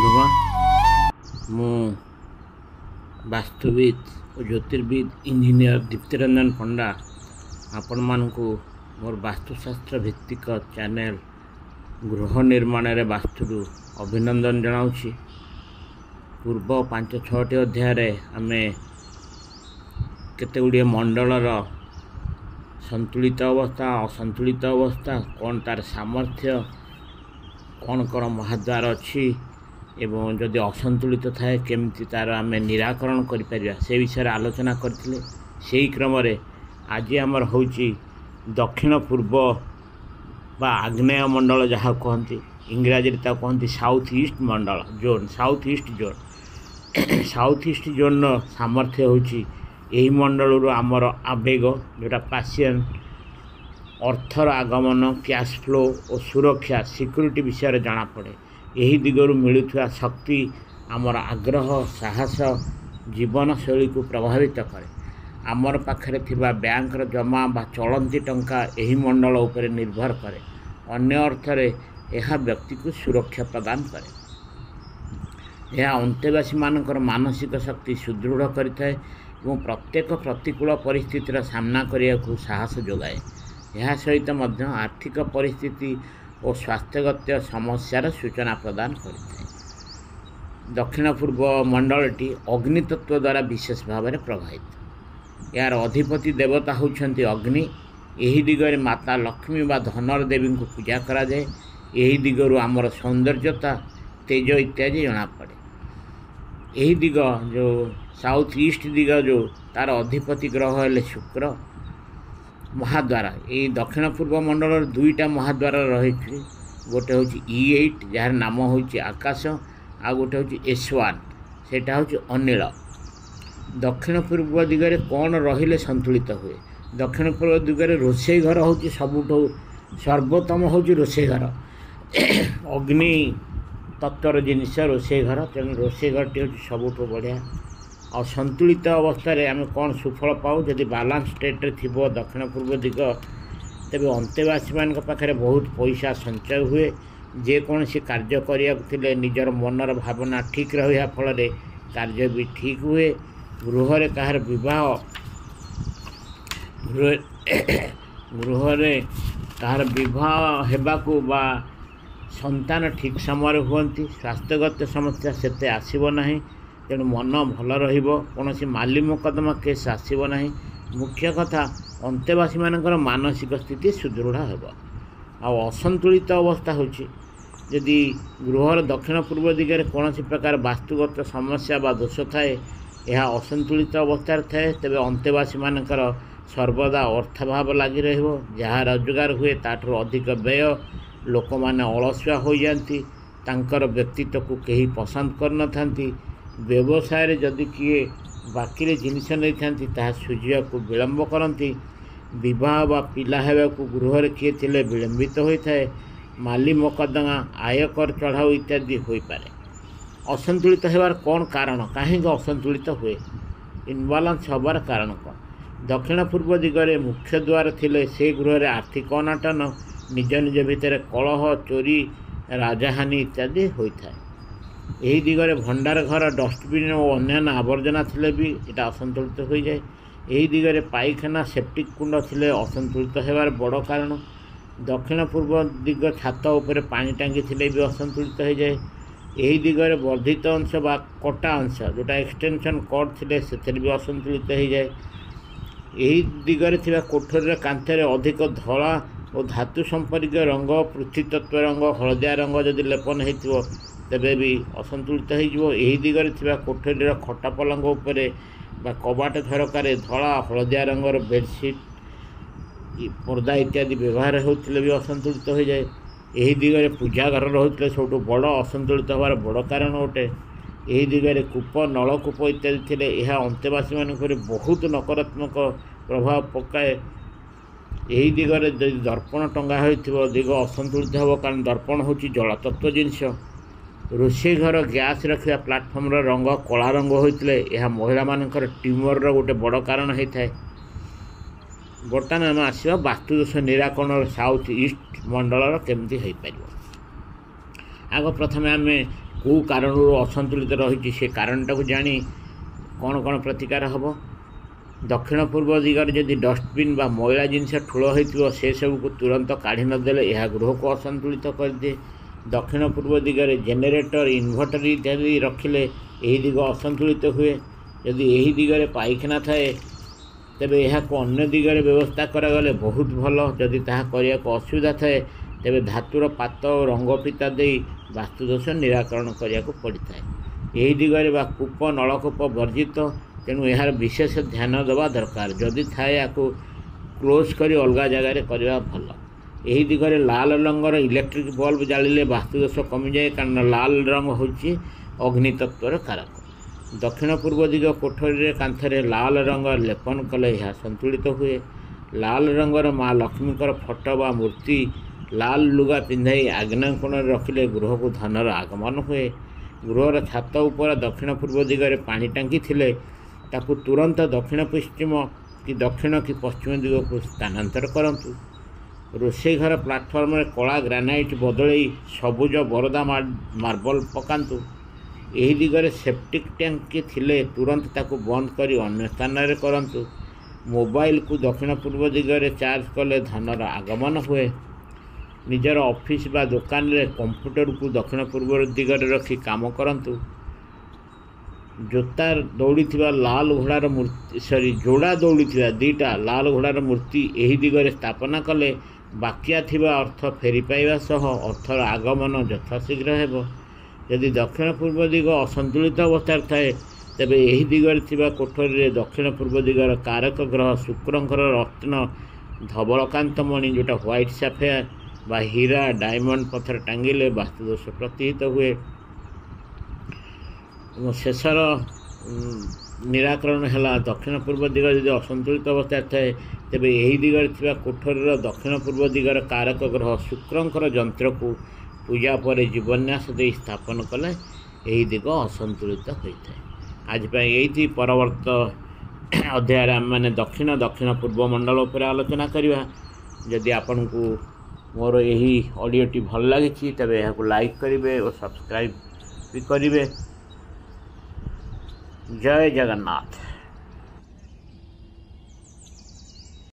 बंधुगण मु वास्तुविद और ज्योतिर्विद इंजीनियर दीप्तिरंजन पंडा आपण मानकु मोर वास्तुशास्त्र भित्तिक चैनल गृह निर्माण रे वास्तु अभिनंदन जनाऊँगी। पूर्व 5-6टी अध्याय आमे केते गुड़िए मंडलर संतुलित अवस्था असंतुलित अवस्था कौन तार सामर्थ्य कौन कौन महाद्वार अच्छी एवं जदि असंतुलित थाए केमती तार आमे निराकरण करिपारिबा से विषय आलोचना करथिले। सेही क्रम रे आज आमर होची दक्षिण पूर्व बा आग्नेय मंडल जहाँ कहती इंग्राजी ता कहती साउथ ईस्ट मंडल zone south east zone south east zone सामर्थ्य होची यही मंडल आमर आवेग जोटा पैशन अर्थर आगमन कैश फ्लो और सुरक्षा सिक्योरिटी विषय जाना पड़े। यही दिगरु मिलुवा शक्ति आमर आग्रह साहस जीवन शैली को प्रभावित करे। आमर पाखरे थिबा बैंक जमा बा चलंती टंका यही मंडल उपर निर्भर करे। अन्य अर्थरे यह व्यक्ति को सुरक्षा प्रदान करे। यह अंतेवासी मानकर मानसिक शक्ति सुदृढ़ करिଥାଏ एवं प्रत्येक प्रतिकूल परिस्थितिर सामना करिया को साहस जोगाए। यह सहित मध्य आर्थिक परिस्थिति और स्वास्थ्यगत समस्यार सूचना प्रदान करिଥାଏ। दक्षिण पूर्व मंडलटी अग्नितत्व द्वारा विशेष भाव में प्रभावित। यार अधिपति देवता होउछन्ति अग्नि। यही दिगरे माता लक्ष्मी बा धनर देवी को पूजा करा जाए। यही दिगरु आमर सौंदर्यता तेज इत्यादि जना पड़े। यही दिग जो साउथ ईस्ट दिग जो तार अधिपति ग्रह हेले शुक्र। महाद्वार ये दक्षिण पूर्व मंडल दुईटा महाद्वार रही। गोटे हूँ E8 जार नाम हूँ आकाश आ गोटे हूँ S1 सेटा हूँ अनिल। दक्षिण पूर्व दिगरे कौन रहिले संतुलित हुए। दक्षिण पूर्व दिगरे रोषे घर हूँ सबुठ सर्वोत्तम हूँ रोषे घर अग्नि तत्वर जिनस रोषे घर। तेणु रोषे घर टी हूँ सबुठ बढ़िया और संतुलित अवस्था आम कौन सुफल पाऊ। जदि बालांस स्टेट थी दक्षिण पूर्व दिग तेरे अंतेवासी मान पाखे बहुत पैसा संचय हुए। जेकोसी कार्य करने निजर मनर भावना ठीक रहा फल कार्य भी ठीक हुए। गृह कहार विवाह गृह कहार विवाह हेबाकू बा संतान ठीक समय हुंती। स्वास्थ्यगत समस्या सेते आसीबो नहीं। तेणु मन भल रोसी माली मोकदमा केस आसब ना। मुख्य कथा अंतेवासी मानकर मानसिक स्थिति सुदृढ़ हो। असंतुलित अवस्था होदि गृहर दक्षिण पूर्व दिगरे कौन प्रकार वास्तुगत समस्या बा दोष थाए यह असंतुलित अवस्था थाए तेबे अंतेवासी मानकर सर्वदा अर्थाभाव लगी रहिबो। जहाँ रोजगार हुए ताठू अधिक व्यय लोक माने अलसुआ हो जाती। तांकर व्यक्तित्व को कहीं पसंद कर न थांती। व्यवसाय जदि किए बाकी जिनिस नहीं था सुझा को विलंब करती। विवाह बा पिला को गृह किए थे विलंबित होता है। माली मोकदमा आयकर चढ़ाऊ इत्यादि हो पारे। असंतुलित होवार कौन कारण कहीं असंतुलित हुए इनबालांस हबार कारण कौन। दक्षिण पूर्व दिगरे मुख्य द्वार थिले से गृह आर्थिक अनाटन निज निज भितर कलह चोरी राजहानि इत्यादि होता है। यही दिगरे भंडार घर डस्टबिन और अन्य आवर्जना थिले भी इटा असंतुलित हो जाए। यही दिगरे पाइखाना सेप्टिक कुंड थिले असंतुलित होवार बड़ कारण। दक्षिण पूर्व दिग छात उपर पानी टांगी थिले भी असंतुलित हो जाए। यही दिगरे वर्धित अंश बा कटा अंश जोटा एक्सटेंशन कट थिले सेथरे भी असंतुलित हो जाए। यही दिगरे थिबा कोठरी कांथरे अधिक धला और धातु संपर्क रंग पृथ्वीतत्व रंग हलदिया रंग जदि लेपन होइतिबो तेबे भी असंतुलित हो। यही दिगरे थिबा कोठरीर खटा पलंग उपरे बा कबाट झरकार धला हलदिया रंगर बेडसीट पर्दा इत्यादि व्यवहार होते भी असंतुलित हो जाए। यही दिगरे पूजा घर रोते सब बड़ असंतुलित होवार बड़ कारण गोटे। यही दिगरे कूप नलकूप इत्यादि थिले यह अंतेवासी मानक बहुत नकारात्मक प्रभाव पकाए। यही दिगरे दर्पण टंगा हो दिग असंतुलित हो कारण दर्पण हूँ जलतत्व जिनस। रोषे घर गैस रखा प्लाटफर्म रंग कला रंग होते यह महिला मानकर ट्यूमर गोटे बड़ कारण होता है। बर्तमान आम आसवा वास्तुदोष निराकरण साउथ ईस्ट मंडल केमती हो पार। आग प्रथम आम କେଉଁ କାରଣରୁ ଅସନ୍ତୁଳିତ ରହିଛି ସେ କାରଣଟାକୁ ଜାଣି କ'ଣ କ'ଣ ପ୍ରତିକାର ହେବ। ଦକ୍ଷିଣ ପୂର୍ବ ଦିଗରେ ଯଦି ଡଷ୍ଟବିନ୍ ବା ମଇଳା ଜିନିଷ ଠୁଳ ହୋଇଥିବ ସେସବୁକୁ ତୁରନ୍ତ କାଢ଼ି ନଦେଲେ ଏହା ଗୃହକୁ ଅସନ୍ତୁଳିତ କରିଦିଏ। ଦକ୍ଷିଣ ପୂର୍ବ ଦିଗରେ ଜେନେରେଟର ଇନଭର୍ଟର ଇତ୍ୟାଦି ରଖିଲେ ଏହି ଦିଗ ଅସନ୍ତୁଳିତ ହୁଏ। ଯଦି ଏହି ଦିଗରେ ପାଇଖାନା ଥାଏ ତେବେ ଏହାକୁ ଅନ୍ୟ ଦିଗରେ ବ୍ୟବସ୍ଥା କରାଗଲେ ବହୁତ ଭଲ। ଯଦି ତାହା କରିବାକୁ ଅସୁବିଧା ଥାଏ ତେବେ ଧାତୁର ପାତ ଓ ରଙ୍ଗ ଫିତା ଦେଇ ବାସ୍ତୁଦୋଷ ନିରାକରଣ କରିବାକୁ ପଡ଼ିଥାଏ। ଏହି ଦିଗରେ ବା କୂପ ନଳକୂପ ବର୍ଜିତ, ତେଣୁ ଏହାର ବିଶେଷ ଧ୍ୟାନ ଦେବା ଦରକାର। ଯଦି ଥାଏ ଏହାକୁ କ୍ଲୋଜ୍ କରି ଅଲଗା ଜାଗାରେ କରିବା ଭଲ। ଏହି ଦିଗରେ ଲାଲ ରଙ୍ଗର ଇଲେକ୍ଟ୍ରିକ୍ ବଲ୍ବ ଜାଳିଲେ ବାସ୍ତୁଦୋଷ କମିଯାଏ, କାରଣ ଲାଲ ରଙ୍ଗ ହେଉଛି ଅଗ୍ନିତତ୍ତ୍ୱର କାରକ। ଦକ୍ଷିଣ ପୂର୍ବ ଦିଗ କୋଠରୀରେ କାନ୍ଥରେ ଲାଲ ରଙ୍ଗ ଲେପନ କଲେ ଏହା ସନ୍ତୁଳିତ ହୁଏ। ଲାଲ ରଙ୍ଗର ମା ଲକ୍ଷ୍ମୀଙ୍କର ଫଟୋ ବା ମୂର୍ତ୍ତି ଲାଲ ଲୁଗା ପିନ୍ଧାଇ ଆଗ୍ନେୟ କୋଣରେ ରଖିଲେ ଗୃହକୁ ଧନର ଆଗମନ ହୁଏ। ଗୃହର ଛାତ ଉପରେ ଦକ୍ଷିଣ ପୂର୍ବ ଦିଗରେ ପାଣି ଟାଙ୍କି ଥିଲେ ତାକୁ ତୁରନ୍ତ ଦକ୍ଷିଣ ପଶ୍ଚିମ କି ଦକ୍ଷିଣ କି ପଶ୍ଚିମ ଦିଗକୁ ସ୍ଥାନାନ୍ତର କରନ୍ତୁ। ରୋଷେଇ ଘର ପ୍ଲାଟଫର୍ମରେ କଳା ଗ୍ରାନାଇଟ୍ ବଦଳେଇ ସବୁଜ ବରଦା ମାର୍ବଲ ପକାନ୍ତୁ। ଏହି ଦିଗରେ ସେପ୍ଟିକ୍ ଟ୍ୟାଙ୍କି ଥିଲେ ତୁରନ୍ତ ତାକୁ ବନ୍ଦ କରି ଅନ୍ୟ ସ୍ଥାନରେ କରନ୍ତୁ। ମୋବାଇଲକୁ ଦକ୍ଷିଣ ପୂର୍ବ ଦିଗରେ ଚାର୍ଜ କଲେ ଧନର ଆଗମନ ହୁଏ। ନିଜର ଅଫିସ୍ ବା ଦୋକାନରେ କମ୍ପ୍ୟୁଟରକୁ ଦକ୍ଷିଣ ପୂର୍ବ ଦିଗରେ ରଖି କାମ କରନ୍ତୁ। ଯୋଡ଼ା ଦୌଡ଼ିଥିବା ଦୁଇଟା ଲାଲ ଘୋଡ଼ାର ମୂର୍ତ୍ତି ଏହି ଦିଗରେ ସ୍ଥାପନା କଲେ ବାକିଆ ଥିବା ଅର୍ଥ ଫେରି ପାଇବା ସହ ଅର୍ଥର ଆଗମନ ଯଥାଶୀଘ୍ର ହେବ। ଯଦି ଦକ୍ଷିଣ ପୂର୍ବ ଦିଗ ଅସନ୍ତୁଳିତ ଅବସ୍ଥାରେ ଥାଏ ତେବେ ଏହି ଦିଗରେ ଥିବା କୋଠରୀରେ ଦକ୍ଷିଣ ପୂର୍ବ ଦିଗର କାରକ ଗ୍ରହ ଶୁକ୍ରଙ୍କର ରତ୍ନ ଧବଳକାନ୍ତ ମଣି ଯେଉଁଟା ହ୍ୱାଇଟ୍ ସାଫାୟାର ବା ହୀରା ଡାଇମଣ୍ଡ ପଥର ଟାଙ୍ଗିଲେ ବାସ୍ତୁଦୋଷ ପ୍ରତିହିତ ହୁଏ। ଶେଷର ନିରାକରଣ ହେଲା ଦକ୍ଷିଣ ପୂର୍ବ ଦିଗ ଯଦି ଅସନ୍ତୁଳିତ ଅବସ୍ଥାରେ ଥାଏ ତେବେ ଏହି ଦିଗରେ ଥିବା କୋଠରୀର ଦକ୍ଷିଣ ପୂର୍ବ ଦିଗର କାରକ ଗ୍ରହ ଶୁକ୍ରଙ୍କର ଯନ୍ତ୍ରକୁ ପୂଜା ପରେ ଜୀବନ୍ୟାସ ଦେଇ ସ୍ଥାପନ କଲେ ଏହି ଦିଗ ଅସନ୍ତୁଳିତ ହୋଇଥାଏ। ଆଜି ପାଇଁ ଏଇଠି ପରବର୍ତ୍ତୀ ଅଧ୍ୟାୟରେ ଆମେମାନେ ଦକ୍ଷିଣ ପୂର୍ବ ମଣ୍ଡଳ ଉପରେ ଆଲୋଚନା କରିବା। ଯଦି ଆପଣଙ୍କୁ ମୋର ଏହି ଅଡ଼ିଓଟି ଭଲ ଲାଗିଛି ତେବେ ଏହାକୁ ଲାଇକ୍ କରିବେ ଓ ସବସ୍କ୍ରାଇବ୍ ବି କରିବେ। ଜୟ ଜଗନ୍ନାଥ।